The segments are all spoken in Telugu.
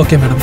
Okay madam.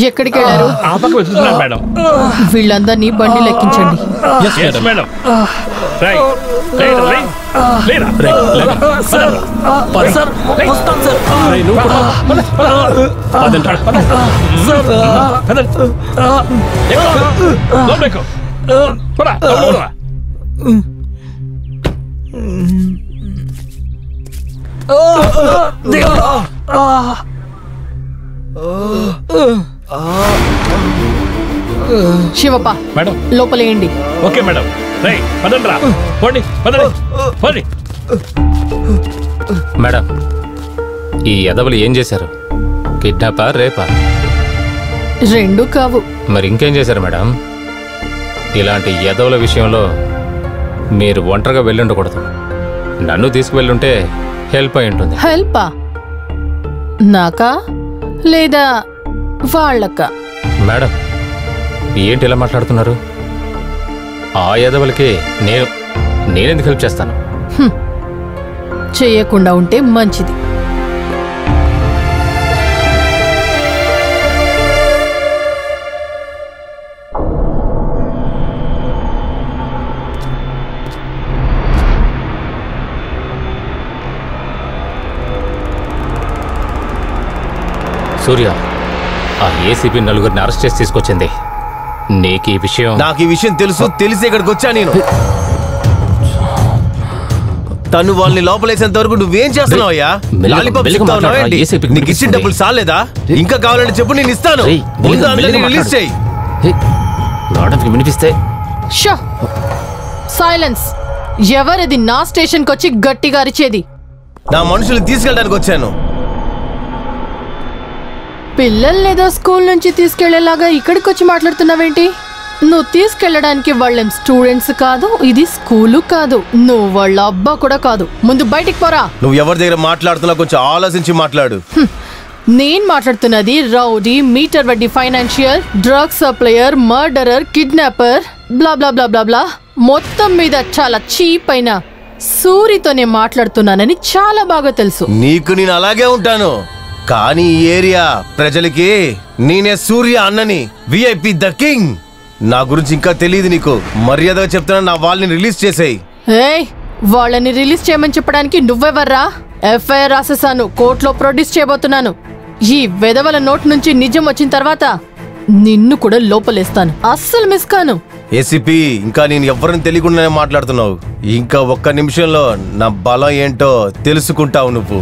ఎక్కడికి వెళ్ళారు? ఆ పక్క వెతుకుతున్నాను మేడం. వీళ్ళందరినీ బండి లెక్కించండి. మేడం. శివప్ప మేడం లోపలేయండి. Okay madam. పదండి రా, పోండి పదండి పోండి. మేడం ఈ ఎదవలు ఏం చేశారు? కిడ్నాపా రేపా? రెండు కావు. మరి ఇంకేం చేశారు మేడం? ఇలాంటి ఎదవల విషయంలో మీరు ఒంటరిగా వెళ్ళుండకూడదు. నన్ను తీసుకువెళ్ళుంటే హెల్ప్ అయి ఉంటుంది. హెల్పా? నాకా లేదా వాళ్ళకా? మేడం ఏంటి ఇలా మాట్లాడుతున్నారు? ఆ ఎదవలకి నేనెందుకు హెల్ప్ చేస్తాను? చెయ్యకుండా ఉంటే మంచిది. సూర్య, ఆ ఏసీపీ నలుగురిని అరెస్ట్ చేసి తీసుకొచ్చింది. నీకు ఈ విషయం? నాకు ఈ విషయం తెలుసు, తెలిసి ఇక్కడికి వచ్చా నేను. తను వాళ్ళని లోపలేసేంత వరకు నువ్వేం చేస్తున్నావయ్యా? నీకు ఇచ్చిన డబ్బులు సాలేదా? ఇంకా కావాలంటే చెప్పు, నేను ఇస్తాను. రిలీజ్ చేయి. వినిపిస్తే సైలెన్స్. ఎవరది నా స్టేషన్కి వచ్చి గట్టిగా అరిచేది? నా మనుషుల్ని తీసుకెళ్ళడానికి వచ్చాను. పిల్లల్నేదో స్కూల్ నుంచి తీసుకెళ్లేలాగా ఇక్కడికి వచ్చి మాట్లాడుతున్నావేంటి? నువ్వు తీసుకెళ్లడానికి వాళ్ళేం స్టూడెంట్స్ కాదు, ఇది స్కూలు కాదు, నువ్వు వాళ్ళ అబ్బా కూడా కాదు. ముందు బయటికి పోరా. నువ్వు ఎవరి దగ్గర మాట్లాడుతున్నావు కొంచెం ఆలోచించి మాట్లాడు. నేను మాట్లాడుతున్నది రౌడీ, మీటర్ వడ్డీ financial, drug supplier, murderer, kidnapper, blah blah blah blah blah. మొత్తం మీద చాలా చీప్ అయిన సూరితోనే మాట్లాడుతున్నానని చాలా బాగా తెలుసు. నీకు నేను అలాగే ఉంటాను, కానీ ఈ ఏరియా ప్రజలకి నేనే సూర్య అన్నని, విఐపి ద కింగ్. నా గురించి ఇంకా తెలియదు నీకు. మర్యాదగా చెప్తున్నా, నా వాళ్ళని రిలీజ్ చేసేయ్. ఏయ్, వాళ్ళని రిలీజ్ చేయమని చెప్పడానికి నువ్వెవర్రా? ఎఫ్ఐఆర్ రాసేసాను, కోర్టులో ప్రొడ్యూస్ చేయబోతున్నాను. ఈ వెధవల నోట్ నుంచి నిజం వచ్చిన తర్వాత నిన్ను కూడా లోపలేస్తాను, అస్సలు మిస్ కాను. ఏసీపీ, ఇంకా నేను ఎవరిని తెలియకుండానే మాట్లాడుతున్నావు. ఇంకా ఒక్క నిమిషంలో నా బలం ఏంటో తెలుసుకుంటావు నువ్వు.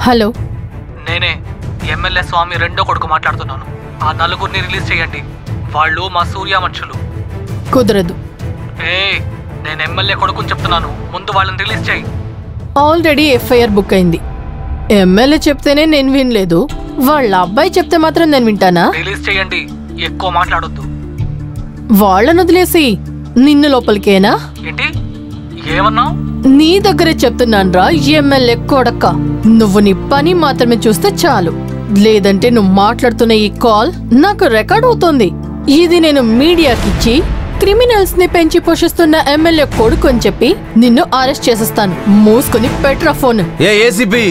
హలో, నేనే ఎమ్మెల్యే స్వామి రెండో కొడుకు మాట్లాడుతున్నాను. ఆ నలుగురిని రిలీజ్ చేయండి. వాళ్ళు మా సూర్య మనుషులు. కుదరదు. నేను ఎమ్మెల్యే కొడుకుని చెప్తున్నాను, ముందు వాళ్ళని రిలీజ్ చేయి. ఆల్రెడీ ఎఫ్ఐఆర్ బుక్ అయింది. ఎమ్మెల్యే చెప్తేనే నేను వినలేదు, వాళ్ళ అబ్బాయి చెప్తే మాత్రం నేను వింటానా? రిలీజ్ చేయండి, ఎక్కువ మాట్లాడొద్దు. వాళ్ళను వదిలేసి నిన్ను లోపలికేనా? ఏంటి ఏమన్నావు? నీ దగ్గరే చెప్తున్నాన్రా ఎమ్మెల్యే కొడక్క. నువ్వు నీ పని మాత్రమే చూస్తే చాలు, లేదంటే నువ్వు మాట్లాడుతున్న ఈ కాల్ నాకు రికార్డ్ అవుతుంది. ఇది నేను మీడియాకిచ్చి క్రిమినల్స్ ని పెంచి పోషిస్తున్న ఎమ్మెల్యే కొడుకు అని చెప్పి నిన్ను అరెస్ట్ చేసేస్తాను. మూసుకుని పెట్రా ఫోన్. ఏసీపీ,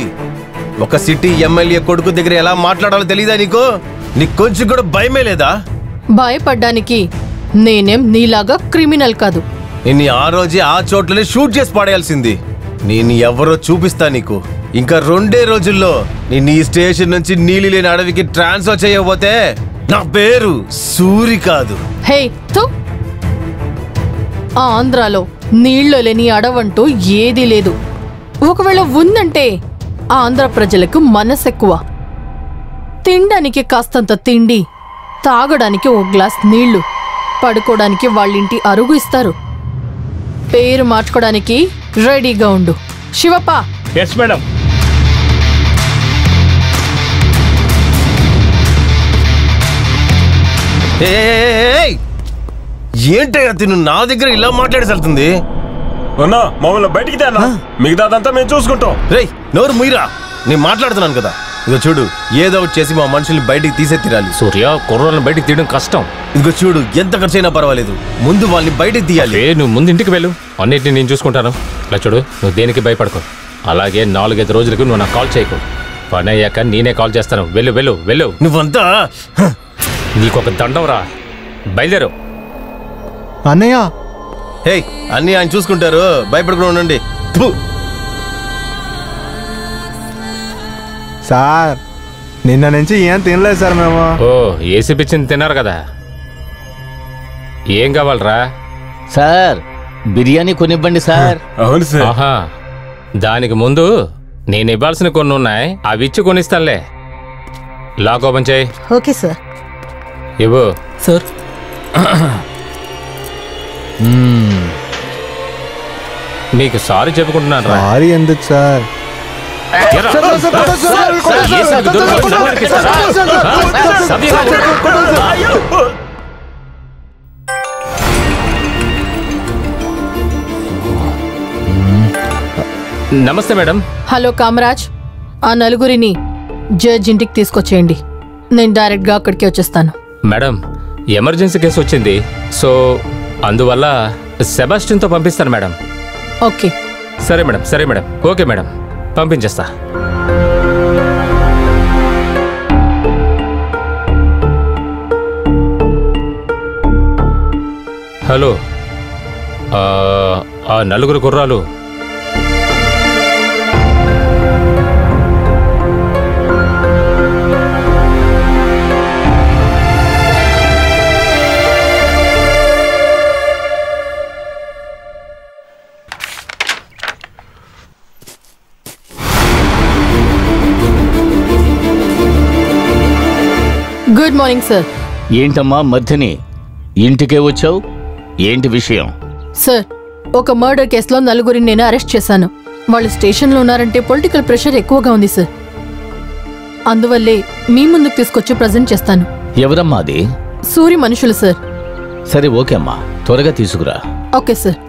ఒక సిటీ ఎమ్మెల్యే కొడుకు దగ్గర ఎలా మాట్లాడాలో తెలీదా నీకు? నీకు కొంచెం కూడా భయమే లేదా? భయపడ్డానికి నేనేం నీలాగా క్రిమినల్ కాదు. నిన్ను ఆ రోజే ఆ చోట్లనే షూట్ చేసి పడేయాల్సింది. నేను ఎవరో చూపిస్తా నీకు. ఇంకా 2 రోజుల్లో నిన్ను ఈ స్టేషన్ నుంచి నీలి లేని అడవికి ట్రాన్స్ఫర్ చేయకపోతే నా పేరు సూరి కాదు. హే తో, ఆంధ్రాలో నీళ్లు లేని అడవంటూ ఏదీ లేదు. ఒకవేళ ఉందంటే ఆంధ్ర ప్రజలకు మనసెక్కువ. తినడానికి కాస్తంత తిండి, తాగడానికి ఓ గ్లాస్ నీళ్లు, పడుకోవడానికి వాళ్ళింటి అరుగు ఇస్తారు. పేరు మార్చుకోవడానికి రెడీగా ఉండు. శివప్ప. Yes madam. ఏంటయ్యా తిను నా దగ్గర ఇలా మాట్లాడేసలుతుంది? అన్నా మమ్మల్ని బయటికి తేనా, మిగతాదంతా మేము చూసుకుంటాం. రేయ్ నోరు ముయిరా, నేను మాట్లాడుతున్నాను కదా. ఇదిగో చూడు, ఏదో ఒకటి చేసి మా మనుషుల్ని బయటికి తీసే తీరాలి. సూర్య, కుర్రోళ్ళని బయటికి తీయడం కష్టం. ఇదిగో చూడు, ఎంత ఖర్చైనా పర్వాలేదు, ముందు వాళ్ళని బయటికి తీయాలి. నువ్వు ముందు ఇంటికి వెళ్ళు, అన్నిటిని నేను చూసుకుంటాను. ఇలా చూడు, నువ్వు దేనికి భయపడకు. అలాగే 4-5 రోజులకు నువ్వు నాకు కాల్ చేయకు. పని అయ్యాక నేనే కాల్ చేస్తాను. వెళ్ళు వెళ్ళు వెళ్ళు. నువ్వంతా నీకొక దండం రా, బయలుదేరు. అన్నయ్య. హే, అన్నీ ఆయన చూసుకుంటారు, భయపడకుండా ఉండండి. సార్, నిన్న నుంచి ఏం తినలేదు సార్ మేము. ఓ, ఏసీ పిచ్చింది తిన్నారు కదా. ఏం కావాలరా? సార్, బిర్యానీ కొనివ్వండి సార్. అవును సార్. ఆహా, దానికి ముందు నేను ఇవ్వాల్సిన కొన్ని ఉన్నాయి, అవి ఇచ్చి కొనిస్తానులే. లాక్ ఓపెన్ చేయి. Okay sir. ఇవ్వు సార్. మీకు సారీ చెప్పుకుంటున్నాను రా. సారీ ఎందుకు సార్? నమస్తే మేడం. హలో కామరాజ్, ఆ నలుగురిని జడ్జ్ ఇంటికి తీసుకొచ్చేయండి. నేను డైరెక్ట్గా అక్కడికి వచ్చేస్తాను. మేడం, ఎమర్జెన్సీ కేసు వచ్చింది, సో అందువల్ల సెబాస్టిన్తో పంపిస్తాను మేడం. ఓకే. సరే మేడం, సరే మేడం, ఓకే మేడం, పంపించేస్తా. హలో, ఆ నలుగురు కుర్రాలు గుడ్ మార్నింగ్ సార్. ఏంటమ్మా మధ్యని ఇంటికే వచ్చావు? ఏంటి విషయం? సార్, ఒక మర్డర్ కేసులో నలుగురిని నేను అరెస్ట్ చేశాను. వాళ్ళు స్టేషన్లో ఉన్నారంటే పొలిటికల్ ప్రెషర్ ఎక్కువగా ఉంది సార్. అందువల్లే మీ ముందుకు తీసుకొచ్చి ప్రజెంట్ చేస్తాను. ఎవరమ్మా అది? సూరి మనుషులు సార్. సరే ఓకే అమ్మా, త్వరగా తీసుకురా. Okay sir.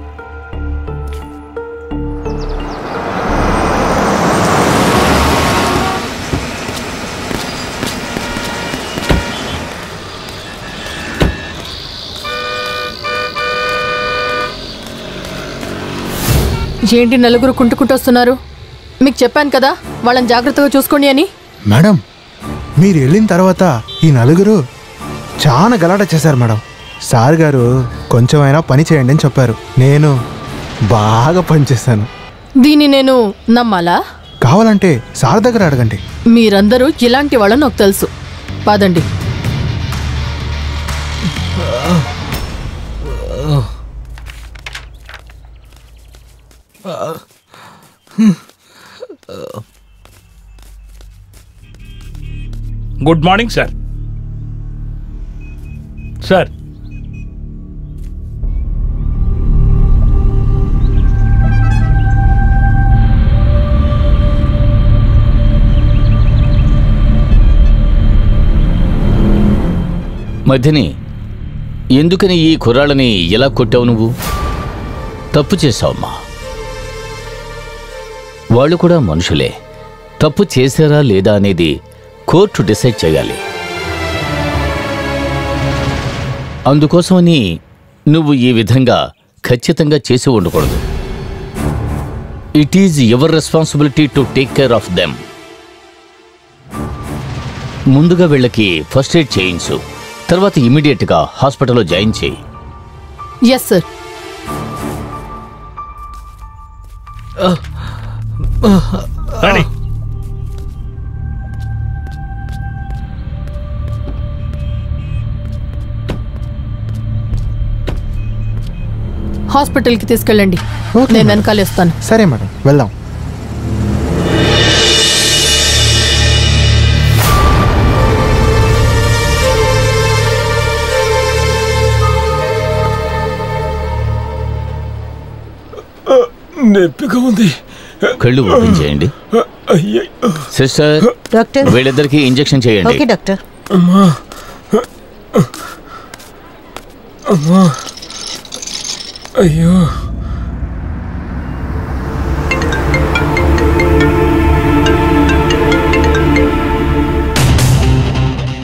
ఏంటి నలుగురు కుంటుకుంటూ వస్తున్నారు? మీకు చెప్పాను కదా వాళ్ళని జాగ్రత్తగా చూసుకోండి అని. మేడం, మీరు వెళ్ళిన తర్వాత ఈ నలుగురు చాలా గలాట చేశారు మేడం. సార్ గారు కొంచెమైనా పని చేయండి అని చెప్పారు. నేను బాగా పని చేశాను. దీన్ని నేను నమ్మాలా? కావాలంటే సార్ దగ్గర అడగండి. మీరందరూ ఇలాంటి వాళ్ళని నాకు తెలుసు. పదండి. Good morning sir. సార్ మధ్యని ఎందుకని ఈ కుర్రాళ్ళని ఎలా కొట్టావు నువ్వు? తప్పు చేశావమ్మా. వాళ్ళు కూడా మనుషులే. తప్పు చేశారా లేదా అనేది కోర్టు డిసైడ్ చేయాలి. అందుకోసమని నువ్వు ఈ విధంగా ఖచ్చితంగా చేసి ఉండకూడదు. It is your responsibility to take care of them. ముందుగా వీళ్ళకి ఫస్ట్ ఎయిడ్ చేయించు, తర్వాత ఇమీడియట్గా హాస్పిటల్లో జాయిన్ చేయి. Yes sir. రండి. హాస్పిటల్కి తీసుకెళ్ళండి. ఓకే నేను మేడం. వెనకాలేస్తాను. సరే మేడం, వెళ్దాం. నొప్పిగా ఉంది. కళ్ళు ఓపెన్ చేయండి. Sister, doctor. వీళ్ళిద్దరికి ఇంజెక్షన్ చేయండి. Okay doctor. అమ్మా అమ్మా, అయ్యో.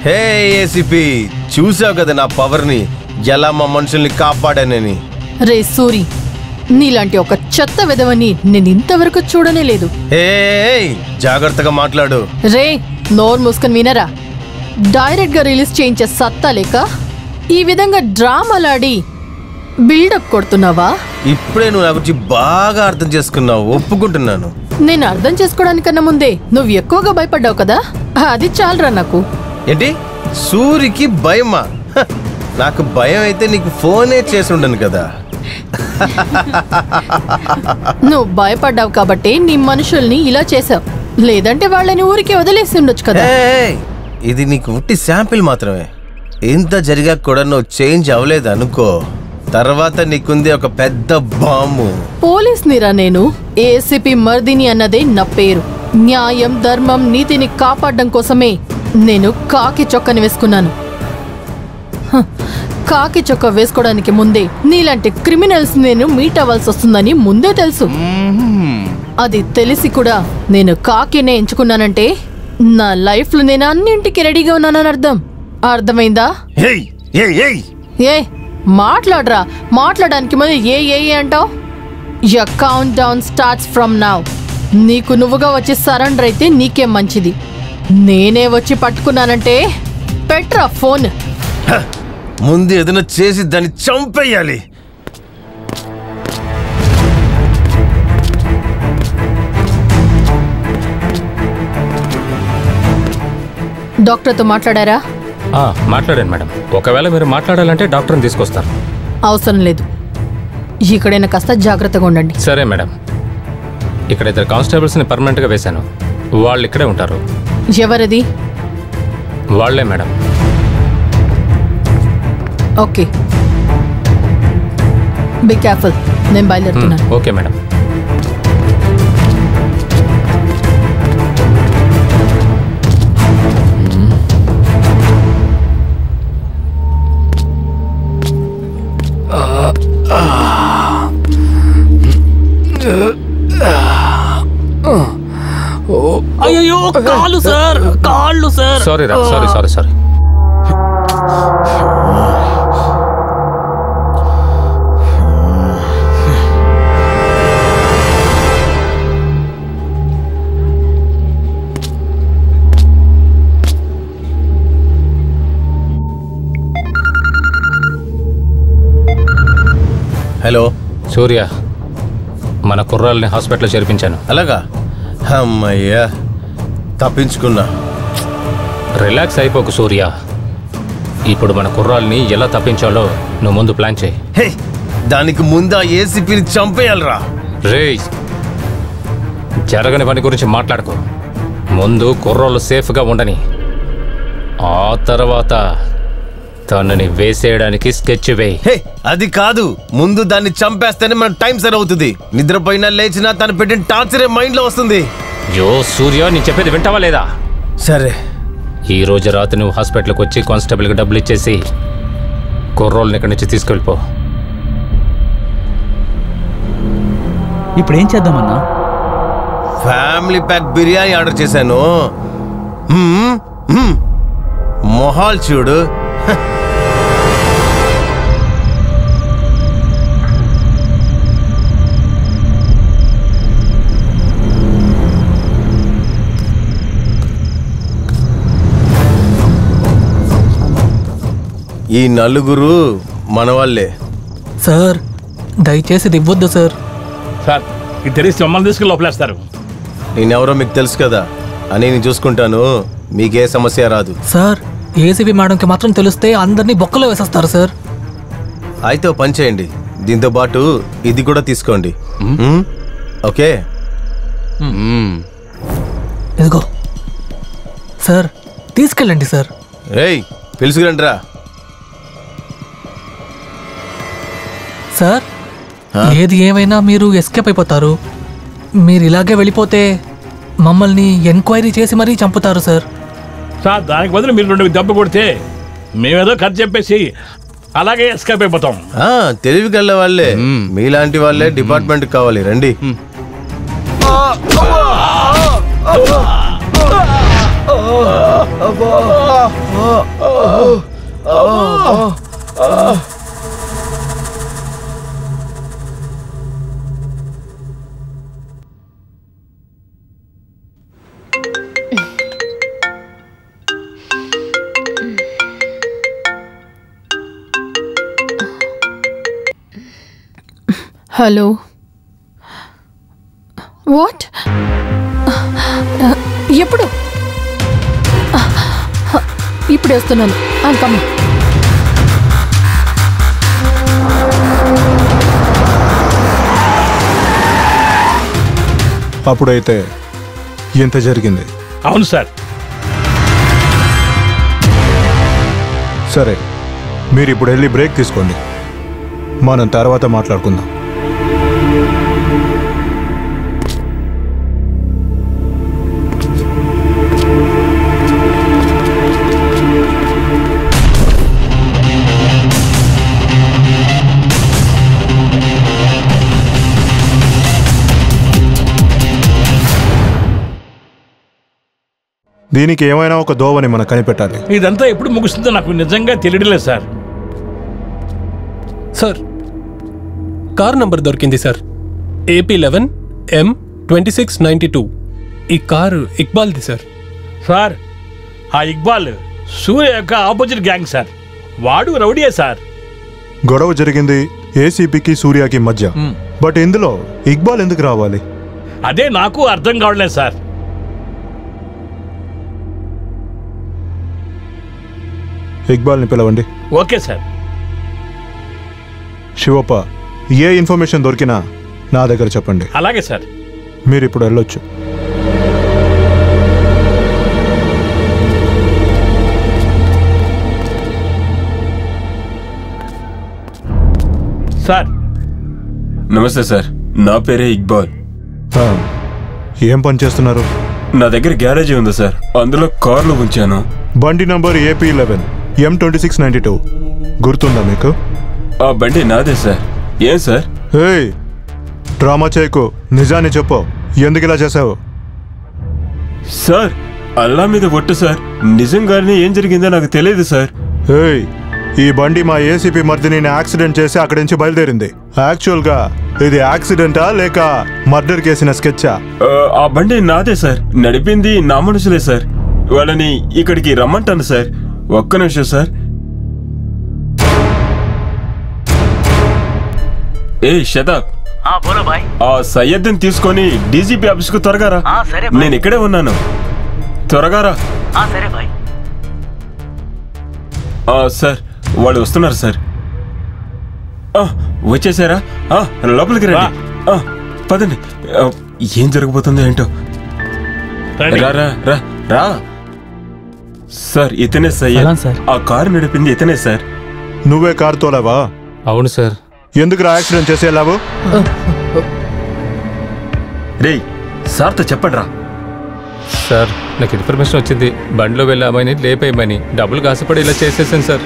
హే ఏసీపీ, చూసావు కదా నా పవర్ని, ఎలా మా మనుషుల్ని కాపాడానని. రే సూరి, నీలాంటి ఒక చెత్త విధవని నేను ఇంతవరకు చూడనే లేదు. హే, జాగ్రత్తగా మాట్లాడు. రే, నోరు మూసుకొని వినరా. డైరెక్ట్ గా రిలీజ్ చేయించే సత్తా లేక ఈ విధంగా డ్రామాలాడి బిల్డప్ కొడుతున్నావా? ఇప్పుడే నువ్వు నా గురించి బాగా అర్థం చేసుకున్నావు, ఒప్పుకుంటున్నాను. నేను అర్థం చేసుకోవడానికన్నా ముందే నువ్వు ఎక్కువగా భయపడ్డావు కదా, అది చాలరా నాకు. ఏంటి, సూరికి భయమా? హ, నాకు భయం అయితే నీకు ఫోనే చేసి ఉండను కదా. నువ్వు భయపడ్డావు కాబట్టి నీ మనుషుల్ని ఇలా చేసావు, లేదంటే వాళ్ళని ఊరికి వదిలేసి ఉండొచ్చు కదా. ఏయ్, ఇది నీకు ఉట్టి శాంపిల్ మాత్రమే. ఇంత జరిగా కూడా నువ్వు చేంజ్ అవ్వలేదు అనుకో, తర్వాత నీకుంది ఒక పెద్ద బాంబు. పోలీస్ నిరా నేను. ఏసీపీ మర్దిని అన్నదే నా పేరు. న్యాయం, ధర్మం, నీతిని కాపాడడం కోసమే నేను కాకి చొక్కని వేసుకున్నాను. హ, కాకి చొక్క వేసుకోవడానికి ముందే నీలాంటి క్రిమినల్స్ నేను మీట్ అవ్వాల్సి వస్తుందని ముందే తెలుసు. అది తెలిసి కూడా నేను కాకినే ఎంచుకున్నానంటే నా లైఫ్ లో నేను అన్నింటికి రెడీగా ఉన్నానని అర్థం. అర్థమైందా? ఏ మాట్లాడరా, మాట్లాడడానికి ముందు ఏ ఏ అంటావు? Your count down starts from now. నీకు నువ్వుగా వచ్చి సరెండర్ అయితే నీకే మంచిది. నేనే వచ్చి పట్టుకున్నానంటే పెట్రా ఫోన్. ముందు ఏదైనా చేసి దాన్ని చంపేయాలి. డాక్టర్తో మాట్లాడారా? మాట్లాడాను మేడం. ఒకవేళ మీరు మాట్లాడాలంటే డాక్టర్ని తీసుకొస్తాను. అవసరం లేదు, ఇక్కడైనా కాస్త జాగ్రత్తగా ఉండండి. సరే మేడం. ఇక్కడ 2 కానిస్టేబుల్స్ని పర్మనెంట్గా వేశాను, వాళ్ళు ఇక్కడే ఉంటారు. ఎవరది? వాళ్లే మేడం. Okay, be careful. నేను బయలుదేరుతున్నాను. Okay madam. అయ్యో, కాళ్ళు సార్, కాళ్ళు సార్. సారీ రా, సారీ. హలో సూర్య, మన కుర్రాల్ని హాస్పిటల్లో చేర్పించాను. అలాగా? అమ్మయ్యా, తప్పించుకున్నా. రిలాక్స్ అయిపోకు సూర్య. ఇప్పుడు మన కుర్రాల్ని ఎలా తప్పించాలో నువ్వు ముందు ప్లాన్ చేయి. హే, దానికి ముందు ఆ ఏసీపీని చంపేయాలరా. రేయ్, జరగని పని గురించి మాట్లాడుకో. ముందు కుర్రోళ్ళు సేఫ్గా ఉండని, ఆ తర్వాత తనని వేసేయడానికి స్కెచ్ వేయి. హే, అది కాదు. ముందు దాన్ని చంపేస్తేనే మన టైం సరి అవుతుంది. నిద్రపోయినా లేచినా తను పెట్టిన టార్చరే మైండ్ లో వస్తుంది. యో సూర్య, నేను చెప్పేది వింటావా లేదా? సరే, ఈ రోజు రాత్రి నువ్వు హాస్పిటల్కి వచ్చి కానిస్టేబుల్కి డబ్బులు ఇచ్చేసి కుర్రోళ్ళని ఇక్కడి నుంచి తీసుకెళ్ళిపో. ఇప్పుడు ఏం చేద్దామన్నా? ఫ్యామిలీ ప్యాక్ బిర్యానీ ఆర్డర్ చేశాను. మొహాల్ చూడు. ఈ నలుగురు మనవాళ్లే. సార్, దయచేసి ఇది ఇవ్వద్దు సార్. సార్, ఇది తెలిసి మమ్మల్ని తీసుకుని లోపలేస్తారు. నేనెవరో మీకు తెలుసు కదా అని నేను చూసుకుంటాను. మీకే సమస్య రాదు. సార్, ఏసీబీ మేడంకి మాత్రం తెలిస్తే అందరినీ బొక్కలో వేసేస్తారు సార్. అయితే ఓ పని చేయండి, దీంతో పాటు ఇది కూడా తీసుకోండి. ఓకే? ఇదిగో సార్, తీసుకెళ్ళండి సార్. రేయ్, పిలుచుకురండి రా. సార్, ఏది ఏమైనా మీరు ఎస్కేప్ అయిపోతారు. మీరు ఇలాగే వెళ్ళిపోతే మమ్మల్ని ఎంక్వైరీ చేసి మరీ చంపుతారు సార్. సార్, దానికి బదులు మీరు 2 దెబ్బ కొడితే మేమేదో ఖర్చు చెప్పేసి అలాగే ఎస్కేప్ అయిపోతాం. తెలివి గల్ల వాళ్ళే, మీలాంటి వాళ్ళే డిపార్ట్మెంట్ కావాలి. రండి. Hello, what? ఎప్పుడు? ఇప్పుడు వస్తున్నాను. కమ్. అప్పుడైతే ఎంత జరిగింది? అవును సార్. సరే, మీరు ఇప్పుడు వెళ్ళి బ్రేక్ తీసుకోండి. మనం తర్వాత మాట్లాడుకుందాం. దీనికి ఏమైనా ఒక దోవని మనం కనిపెట్టాలి. ఇదంతా ఎప్పుడు ముగుస్తుందో నాకు నిజంగా తెలియలేదు సార్. సార్, కార్ నంబర్ దొరికింది సార్. AP11 M2692. ఈ కారు ఇక్బాల్ది సార్. సార్, ఆ ఇక్బాల్ సూర్య యొక్క ఆపోజిట్ గ్యాంగ్ సార్. వాడు రౌడీయే సార్. గొడవ జరిగింది ఏసీపీకి సూర్యకి మధ్య. బట్ ఇందులో ఇక్బాల్ ఎందుకు రావాలి? అదే నాకు అర్థం కావట్లేదు సార్. ఇక్బాల్ని పిలవండి. Okay sir. శివప్ప, ఏ ఇన్ఫర్మేషన్ దొరికినా నా దగ్గర చెప్పండి. అలాగే సార్. మీరు ఇప్పుడు వెళ్ళొచ్చు. సార్, నమస్తే సార్. నా పేరే ఇక్బాల్. ఏం పని చేస్తున్నారు? నా దగ్గర గ్యారేజీ ఉంది సార్. అందులో కార్లు ఉంచాను. బండి నంబర్ AP11 M2692 గుర్తుందా మీకు? ఆ బండి నాదే సార్. ఏం సార్? ఏయ్, డ్రామా చేయకు, నిజాన్ని చెప్పు. ఎందుకు ఇలా చేసావు? సార్, అల్లా మీద ఒట్టు సార్, నిజంగానే ఏం జరిగిందో నాకు తెలియదు సార్. ఏయ్, ఈ బండి మా ఏసీపీ మర్దిని యాక్సిడెంట్ చేసి అక్కడి నుంచి బయలుదేరింది. యాక్చువల్ గా ఇది యాక్సిడెంటా లేక మర్డర్ కేసిన స్కెచ్చా? ఆ బండి నాదే సార్. నడిపింది నా మనుషులే సార్. వాళ్ళని ఇక్కడికి రమ్మంటాను సార్. ఒక్క నిమిషం సార్. ఏ షదాబ్, ఆ సయ్యద్ని తీసుకొని డీజీపీ ఆఫీస్ కు త్వరగా రా. నేను ఇక్కడే ఉన్నాను, త్వరగా రా. సార్ వాళ్ళు వస్తున్నారు సార్. వచ్చేసారా? లోపలికి రండి. పదండి. ఏం జరగబోతుందో ఏంటో. రా రా రా రా. సార్ ఇతనే సయ్యద్. ఆ కారు నడిపింది ఇతనే సార్. నువ్వే కారు తోలావా? అవును సార్. ఎందుకు యాక్సిడెంట్ చేసేలావు? రేయ్ సార్తో చెప్పండి రా. సార్ నాకు ఇన్ఫర్మేషన్ వచ్చింది, బండిలో వెళ్ళే అమ్మాయిని లేపేయమని. డబ్బులు కాసపడి ఇలా చేసేసాను సార్.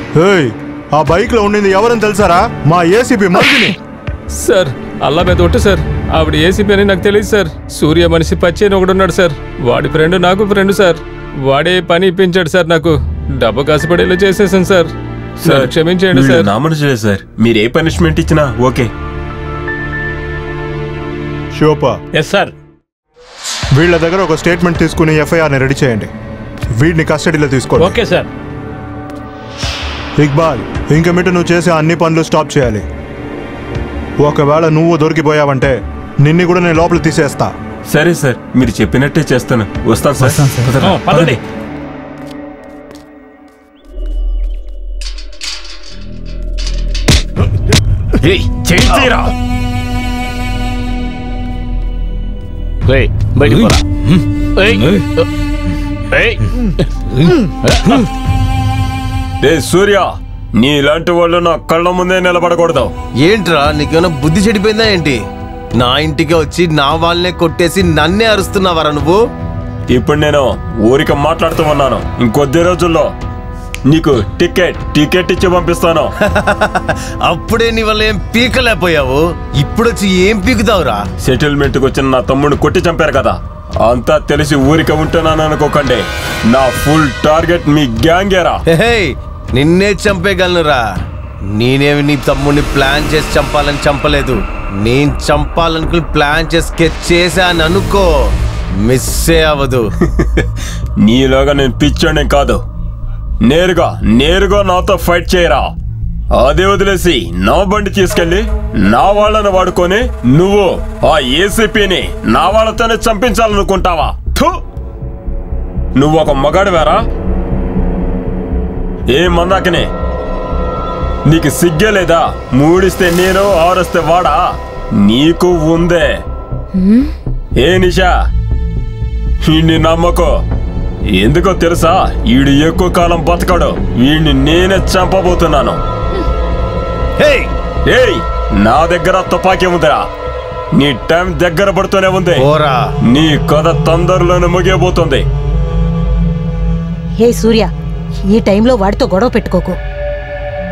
ఆ బైక్ లో ఉండింది ఎవరని తెలుసారా? మా ఏసీపీ మర్దిని. సార్ అల్లా మీద ఒట్టు సార్, ఆవిడ ఏసీపీ అని నాకు తెలియదు సార్. సూర్య మనిషి పచ్చి అని ఒకడున్నాడు సార్, వాడి ఫ్రెండ్ నాకు ఫ్రెండ్ సార్. వాడే పని ఇప్పించాడు సార్ నాకు. డబ్బు కాసపడి ఇలా చేసేసాను సార్. సార్ క్షమించండి సార్. నా మనుషులే సార్, మీరు ఏ పనిష్మెంట్ ఇచ్చినా ఓకే. షోపా. Yes sir. వీళ్ళ దగ్గర ఒక స్టేట్మెంట్ తీసుకుని ఎఫ్ఐఆర్ని రెడీ చేయండి. వీడిని కస్టడీలో తీసుకోండి. Okay sir. ఇక్బాల్, ఇంక మీట నువ్వు చేసే అన్ని పనులు స్టాప్ చేయాలి. ఒకవేళ నువ్వు దొరికిపోయావంటే నిన్ను కూడా నేను లోపల తీసేస్తా. సరే సార్, మీరు చెప్పినట్టే చేస్తాను. వస్తాను సార్. పదండి. సూర్య, నీలాంటి వాళ్ళు నా కళ్ళ ముందే నిలబడకూడదు. ఏంట్రా నీకేమైనా బుద్ధి చెడిపోయిందా ఏంటి? నా ఇంటికి వచ్చి నా వాళ్ళనే కొట్టేసి నన్నే అరుస్తున్నావరా నువ్వు? ఇప్పుడు నేను ఊరిక మాట్లాడుతూ ఉన్నాను. ఇంకొద్ది రోజుల్లో నీకు టికెట్ ఇచ్చి పంపిస్తాను. అప్పుడే నీ వల్ల ఏం పీకలేకపోయావు, ఇప్పుడొచ్చి ఏం పీకుతావురా? సెటిల్మెంట్ కు వచ్చిన నా తమ్ముడిని కొట్టి చంపారు కదా, అంతా తెలిసి ఊరిక ఉంటున్నాను అనుకోకండి. నా ఫుల్ టార్గెట్ మీ గ్యాంగేరా. నిన్నే చంపేయగలనురా. నేనేమి నీ తమ్ముడిని ప్లాన్ చేసి చంపాలని చంపలేదు. నేను చంపాలనుకుని ప్లాన్ చేసి స్కెచ్ చేశాను అనుకో, మిస్సే అవ్వదు. నీలోగా నేను పిచ్చోనే కాదు. నేరుగా నాతో ఫైట్ చేయరా. అదే వదిలేసి నా బండి తీసుకెళ్లి నా వాళ్ళని వాడుకొని నువ్వు ఆ ఏసీపీని నా వాళ్ళతోనే చంపించాలనుకుంటావా? నువ్వు ఒక మగాడివారా? ఏమన్నాకనే నీకు సిగ్గే లేదా? మూడిస్తే నేను, ఆరొస్తే వాడా? నీకు ఉందే. ఏ నిషా, వీణ్ణి నమ్మకో. ఎందుకో తెలుసా? వీడు ఎక్కువ కాలం బతకడు. వీడిని నేనే చంపబోతున్నాను. నా దగ్గర తుపాకీ ఉందిరా. నీ టైం దగ్గర పడుతూనే ఉంది. నీ కథ తొందరలోనే ముగియబోతుంది. హే సూర్య, ఈ టైంలో వాడితో గొడవ పెట్టుకోకు.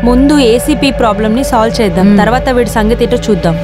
ముందు ఏసీపీ ప్రాబ్లమ్ ని సాల్వ్ చేద్దాం, తర్వాత వీడి సంగతి ఏంటో చూద్దాం.